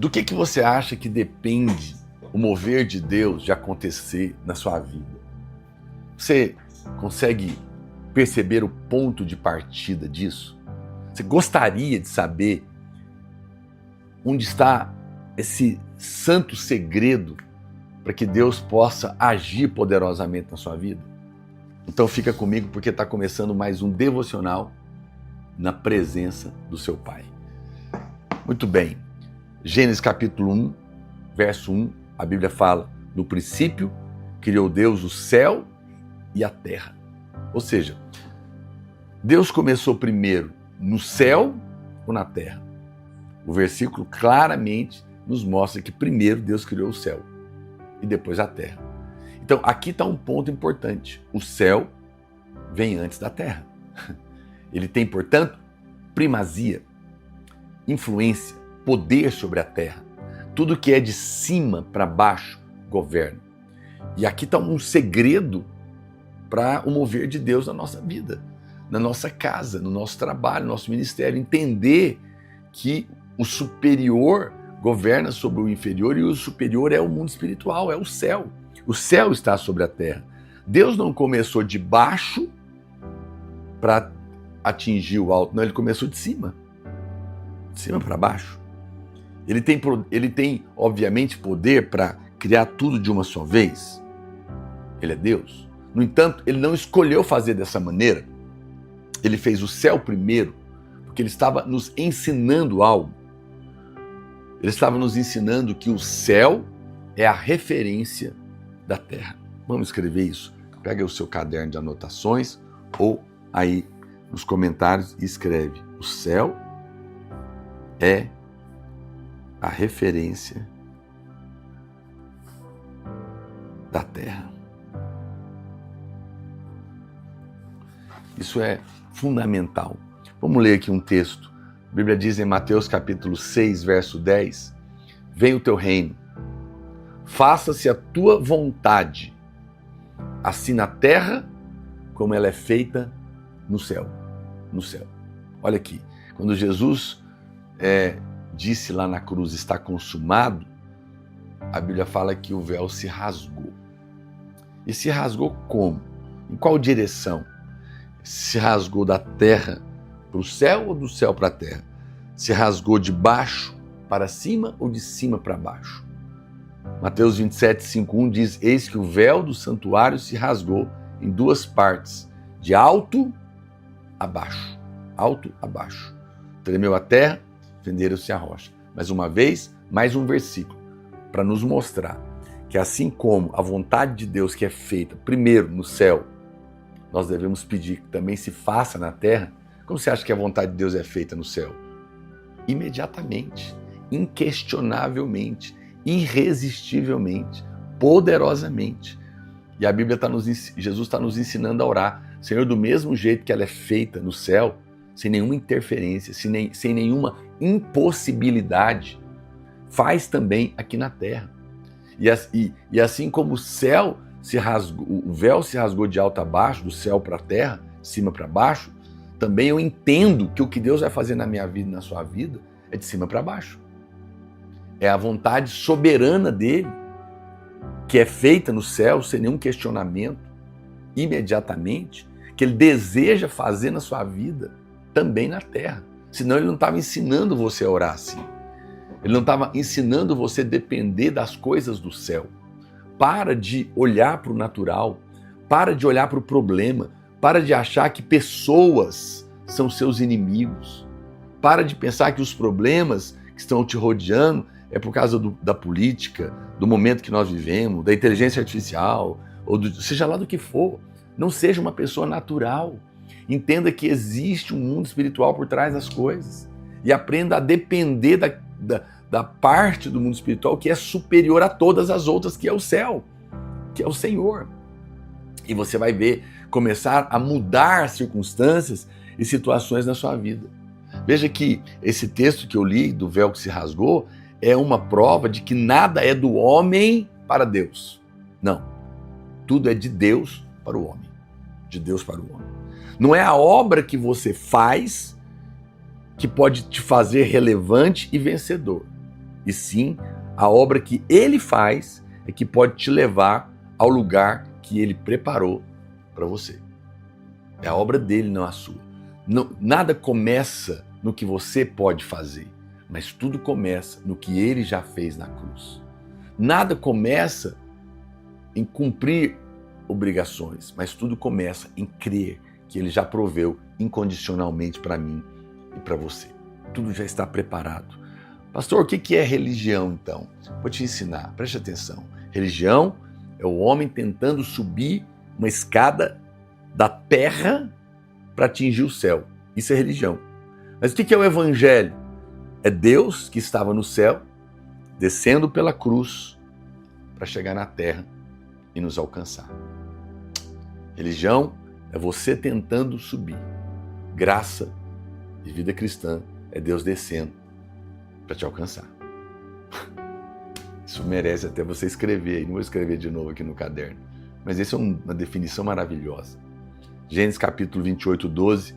Do que você acha que depende o mover de Deus de acontecer na sua vida? Você consegue perceber o ponto de partida disso? Você gostaria de saber onde está esse santo segredo para que Deus possa agir poderosamente na sua vida? Então fica comigo, porque está começando mais um devocional na presença do seu Pai. Muito bem. Gênesis capítulo 1, verso 1, a Bíblia fala: no princípio criou Deus o céu e a terra. Ou seja, Deus começou primeiro no céu ou na terra? O versículo claramente nos mostra que primeiro Deus criou o céu e depois a terra. Então aqui está um ponto importante. O céu vem antes da terra. Ele tem, portanto, primazia, influência, poder sobre a terra. Tudo que é de cima para baixo governa. E aqui está um segredo para o mover de Deus na nossa vida, na nossa casa, no nosso trabalho, no nosso ministério. Entender que o superior governa sobre o inferior e o superior é o mundo espiritual, é o céu. O céu está sobre a terra. Deus não começou de baixo para atingir o alto, não, ele começou de cima para baixo. Ele tem, obviamente, poder para criar tudo de uma só vez. Ele é Deus. No entanto, ele não escolheu fazer dessa maneira. Ele fez o céu primeiro, porque ele estava nos ensinando algo. Ele estava nos ensinando que o céu é a referência da terra. Vamos escrever isso. Pega o seu caderno de anotações ou aí nos comentários e escreve: o céu é a referência da terra. Isso é fundamental. Vamos ler aqui um texto. A Bíblia diz em Mateus capítulo 6, verso 10: venha o teu reino, faça-se a tua vontade, assim na terra como ela é feita no céu. No céu. Olha aqui, quando Jesus disse lá na cruz: está consumado, a Bíblia fala que o véu se rasgou. E se rasgou como? Em qual direção? Se rasgou da terra para o céu ou do céu para a terra? Se rasgou de baixo para cima ou de cima para baixo? Mateus 27, 5:1 diz: eis que o véu do santuário se rasgou em duas partes, de alto a baixo. Alto a baixo. Tremeu a terra, fenderam-se a rocha. Mais uma vez, mais um versículo, para nos mostrar que assim como a vontade de Deus que é feita primeiro no céu, nós devemos pedir que também se faça na terra. Como você acha que a vontade de Deus é feita no céu? Imediatamente, inquestionavelmente, irresistivelmente, poderosamente. E a Bíblia Jesus está nos ensinando a orar: Senhor, do mesmo jeito que ela é feita no céu, sem nenhuma interferência, sem nenhuma impossibilidade, faz também aqui na terra. E assim como o céu se rasgou, o véu se rasgou de alto a baixo, do céu para a terra, de cima para baixo, também eu entendo que o que Deus vai fazer na minha vida e na sua vida é de cima para baixo. É a vontade soberana dele, que é feita no céu sem nenhum questionamento, imediatamente, que ele deseja fazer na sua vida também na terra. Senão ele não estava ensinando você a orar assim. Ele não estava ensinando você a depender das coisas do céu. Para de olhar para o natural, para de olhar para o problema, para de achar que pessoas são seus inimigos. Para de pensar que os problemas que estão te rodeando é por causa da política, do momento que nós vivemos, da inteligência artificial, ou seja lá do que for. Não seja uma pessoa natural. Entenda que existe um mundo espiritual por trás das coisas. E aprenda a depender da parte do mundo espiritual que é superior a todas as outras, que é o céu, que é o Senhor. E você vai ver, começar a mudar circunstâncias e situações na sua vida. Veja que esse texto que eu li, do véu que se rasgou, é uma prova de que nada é do homem para Deus. Não. Tudo é de Deus para o homem. De Deus para o homem. Não é a obra que você faz que pode te fazer relevante e vencedor. e sim a obra que ele faz é que pode te levar ao lugar que ele preparou para você. É a obra dele, não a sua. Nada começa no que você pode fazer, mas tudo começa no que ele já fez na cruz. Nada começa em cumprir obrigações, mas tudo começa em crer que ele já proveu incondicionalmente para mim e para você. Tudo já está preparado. Pastor, o que é religião então? Vou te ensinar, preste atenção. Religião é o homem tentando subir uma escada da terra para atingir o céu. Isso é religião. Mas o que é o evangelho? É Deus que estava no céu, descendo pela cruz para chegar na terra e nos alcançar. Religião é você tentando subir. Graça e vida cristã é Deus descendo para te alcançar. Isso merece até você escrever aí. Não vou escrever de novo aqui no caderno. Mas essa é uma definição maravilhosa. Gênesis capítulo 28, 12.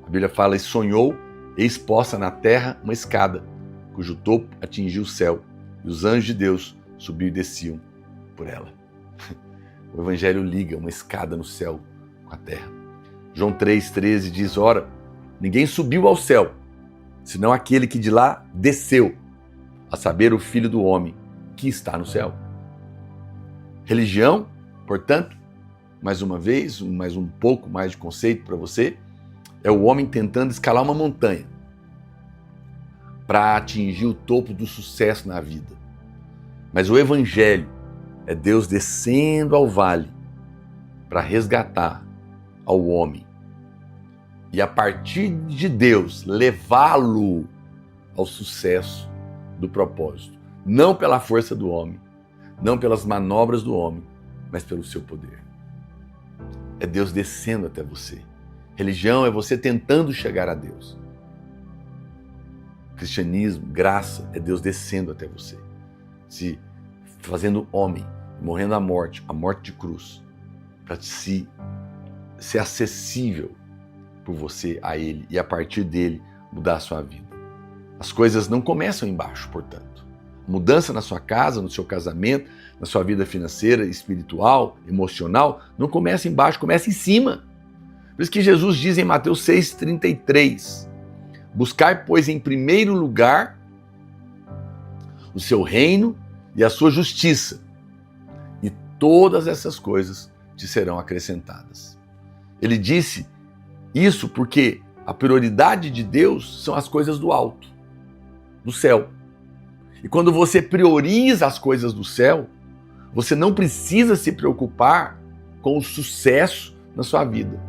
A Bíblia fala: e sonhou, eis posta na terra uma escada, cujo topo atingia o céu, e os anjos de Deus subiam e desciam por ela. O Evangelho liga uma escada no céu com a terra. João 3,13 diz: ora, ninguém subiu ao céu, senão aquele que de lá desceu, a saber, o Filho do Homem, que está no céu. Religião, portanto, mais uma vez, mais um pouco mais de conceito para você, é o homem tentando escalar uma montanha para atingir o topo do sucesso na vida. Mas o Evangelho é Deus descendo ao vale para resgatar ao homem e, a partir de Deus, levá-lo ao sucesso do propósito. Não pela força do homem, não pelas manobras do homem, mas pelo seu poder. É Deus descendo até você. Religião é você tentando chegar a Deus. Cristianismo, graça, é Deus descendo até você, se fazendo homem, morrendo a morte de cruz, para ser acessível por você a Ele e a partir dele mudar a sua vida. As coisas não começam embaixo, portanto. Mudança na sua casa, no seu casamento, na sua vida financeira, espiritual, emocional, não começa embaixo, começa em cima. Por isso que Jesus diz em Mateus 6,33, buscai, pois, em primeiro lugar o seu reino e a sua justiça, e todas essas coisas te serão acrescentadas. Ele disse isso porque a prioridade de Deus são as coisas do alto, do céu. E quando você prioriza as coisas do céu, você não precisa se preocupar com o sucesso na sua vida,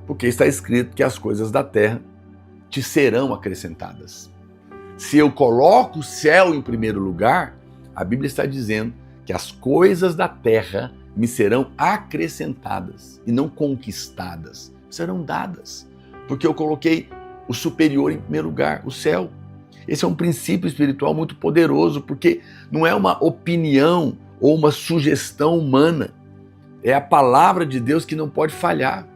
porque está escrito que as coisas da terra te serão acrescentadas. Se eu coloco o céu em primeiro lugar, a Bíblia está dizendo que as coisas da terra me serão acrescentadas e não conquistadas, serão dadas, porque eu coloquei o superior em primeiro lugar, o céu. Esse é um princípio espiritual muito poderoso, porque não é uma opinião ou uma sugestão humana, é a palavra de Deus que não pode falhar.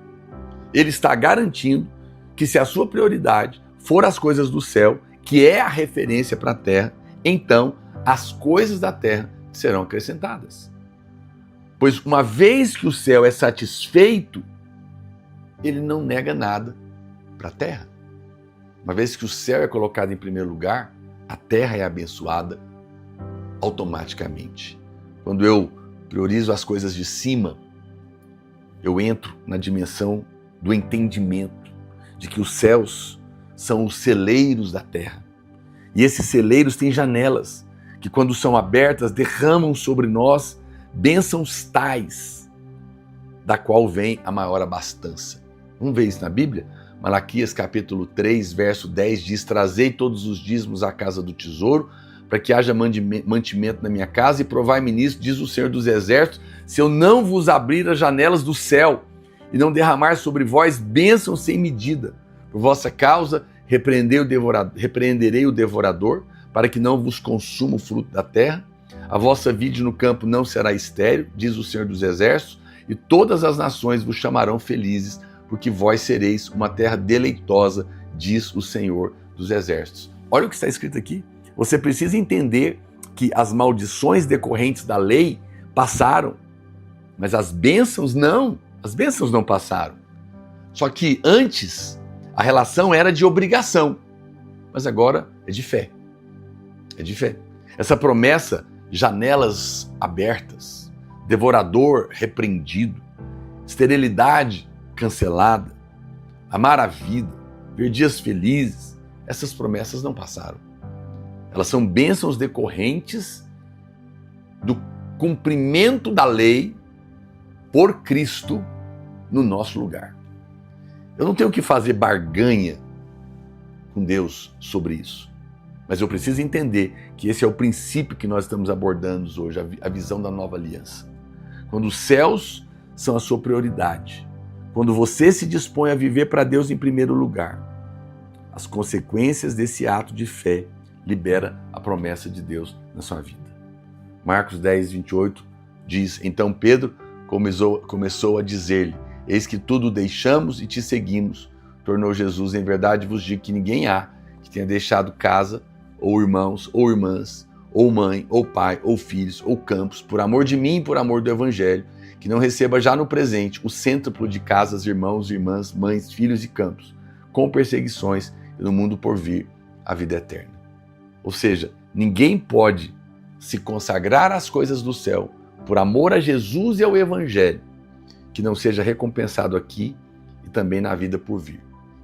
Ele está garantindo que se a sua prioridade for as coisas do céu, que é a referência para a terra, então as coisas da terra serão acrescentadas. Pois uma vez que o céu é satisfeito, ele não nega nada para a terra. Uma vez que o céu é colocado em primeiro lugar, a terra é abençoada automaticamente. Quando eu priorizo as coisas de cima, eu entro na dimensão do entendimento de que os céus são os celeiros da terra. E esses celeiros têm janelas que, quando são abertas, derramam sobre nós bênçãos tais, da qual vem a maior abastança. Vamos ver isso na Bíblia? Malaquias capítulo 3, verso 10 diz: trazei todos os dízimos à casa do tesouro, para que haja mantimento na minha casa, e provai-me nisso, diz o Senhor dos Exércitos, se eu não vos abrir as janelas do céu, e não derramar sobre vós bênçãos sem medida. Por vossa causa repreenderei o devorador, para que não vos consuma o fruto da terra. A vossa vide no campo não será estéril, diz o Senhor dos Exércitos, e todas as nações vos chamarão felizes, porque vós sereis uma terra deleitosa, diz o Senhor dos Exércitos. Olha o que está escrito aqui. Você precisa entender que as maldições decorrentes da lei passaram, mas as bênçãos não. As bênçãos não passaram. Só que antes a relação era de obrigação, mas agora é de fé. É de fé. Essa promessa, janelas abertas, devorador repreendido, esterilidade cancelada, amar a vida, ver dias felizes, essas promessas não passaram. Elas são bênçãos decorrentes do cumprimento da lei por Cristo no nosso lugar. Eu não tenho que fazer barganha com Deus sobre isso, mas eu preciso entender que esse é o princípio que nós estamos abordando hoje, a visão da nova aliança. Quando os céus são a sua prioridade, quando você se dispõe a viver para Deus em primeiro lugar, as consequências desse ato de fé libera a promessa de Deus na sua vida. Marcos 10, 28 diz: então Pedro começou a dizer-lhe: eis que tudo deixamos e te seguimos. Tornou Jesus: em verdade vos digo que ninguém há que tenha deixado casa, ou irmãos, ou irmãs, ou mãe, ou pai, ou filhos, ou campos, por amor de mim e por amor do Evangelho, que não receba já no presente o cêntuplo de casas, irmãos, irmãs, mães, filhos e campos, com perseguições, e no mundo por vir a vida eterna. Ou seja, ninguém pode se consagrar às coisas do céu por amor a Jesus e ao Evangelho, que não seja recompensado aqui e também na vida por vir.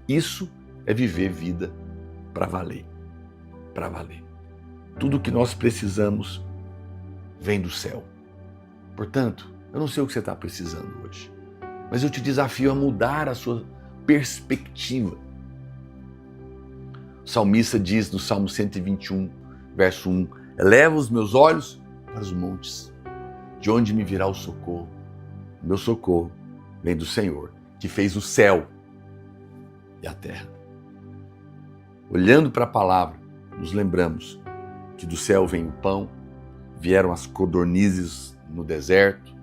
Isso é viver vida para valer. Para valer. Tudo o que nós precisamos vem do céu. Portanto, eu não sei o que você está precisando hoje, mas eu te desafio a mudar a sua perspectiva. O salmista diz no Salmo 121, verso 1, eleva os meus olhos para os montes, de onde me virá o socorro? O meu socorro vem do Senhor, que fez o céu e a terra. Olhando para a palavra, nos lembramos que do céu vem o pão, vieram as codornizes no deserto,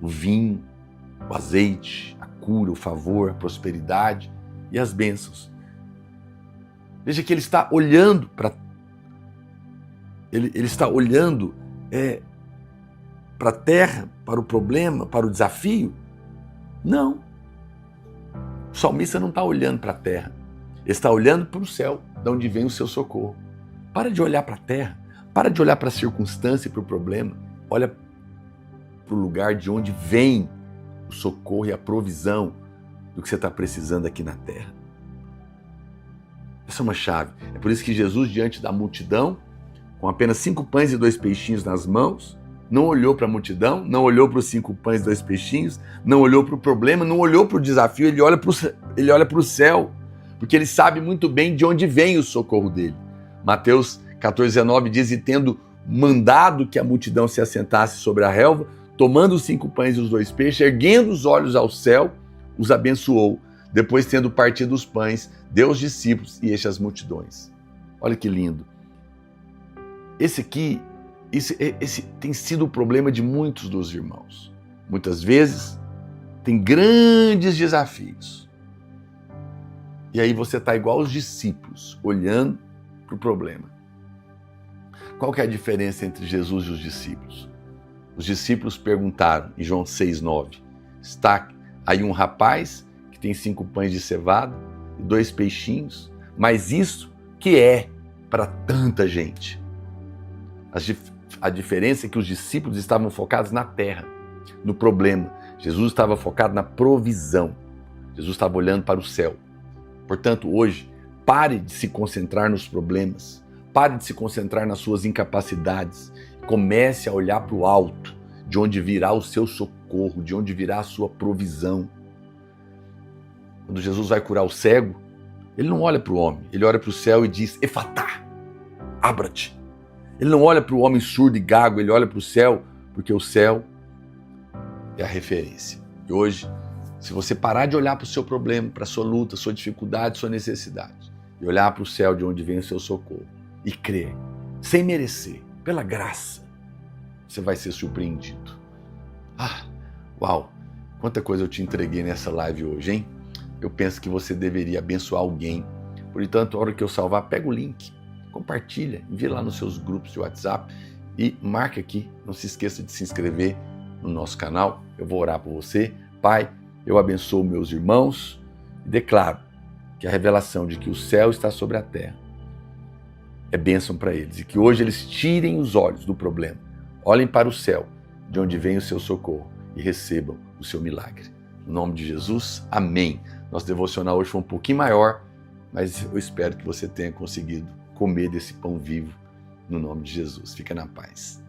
o vinho, o azeite, a cura, o favor, a prosperidade e as bênçãos. Veja que ele está olhando para ele está olhando para a terra, para o problema, para o desafio? Não. O salmista não está olhando para a terra. Ele está olhando para o céu, de onde vem o seu socorro. Para de olhar para a terra. Para de olhar para a circunstância e para o problema. Olha para o lugar de onde vem o socorro e a provisão do que você está precisando aqui na terra. Essa é uma chave. É por isso que Jesus, diante da multidão, com apenas 5 pães e 2 peixinhos nas mãos, não olhou para a multidão, não olhou para os 5 pães e 2 peixinhos, não olhou para o problema, não olhou para o desafio, ele olha para o céu, porque ele sabe muito bem de onde vem o socorro dele. Mateus 14:19 diz: e tendo mandado que a multidão se assentasse sobre a relva, tomando os 5 pães e os 2 peixes, erguendo os olhos ao céu, os abençoou. Depois, tendo partido os pães, deu aos discípulos e enche as multidões. Olha que lindo. Esse tem sido o problema de muitos dos irmãos. Muitas vezes, tem grandes desafios. E aí você está igual aos discípulos, olhando para o problema. Qual que é a diferença entre Jesus e os discípulos? Os discípulos perguntaram, em João 6,9, está aí um rapaz que tem 5 pães de cevada e 2 peixinhos, mas isso que é para tanta gente? A diferença é que os discípulos estavam focados na terra, no problema. Jesus estava focado na provisão. Jesus estava olhando para o céu. Portanto, hoje, pare de se concentrar nos problemas. Pare de se concentrar nas suas incapacidades. Comece a olhar para o alto, de onde virá o seu socorro, de onde virá a sua provisão. Quando Jesus vai curar o cego, ele não olha para o homem, ele olha para o céu e diz: Efatá, abra-te. Ele não olha para o homem surdo e gago, ele olha para o céu, porque o céu é a referência. E hoje, se você parar de olhar para o seu problema, para a sua luta, sua dificuldade, sua necessidade, e olhar para o céu de onde vem o seu socorro, e crer, sem merecer, pela graça, você vai ser surpreendido. Uau! Quanta coisa eu te entreguei nessa live hoje, hein? Eu penso que você deveria abençoar alguém. Portanto, a hora que eu salvar, pega o link. compartilha, envia lá nos seus grupos de WhatsApp e marca aqui. Não se esqueça de se inscrever no nosso canal. Eu vou orar por você. Pai, eu abençoo meus irmãos e declaro que a revelação de que o céu está sobre a terra é bênção para eles e que hoje eles tirem os olhos do problema, olhem para o céu, de onde vem o seu socorro e recebam o seu milagre. Em nome de Jesus, amém. Nosso devocional hoje foi um pouquinho maior, mas eu espero que você tenha conseguido comer desse pão vivo no nome de Jesus. Fica na paz.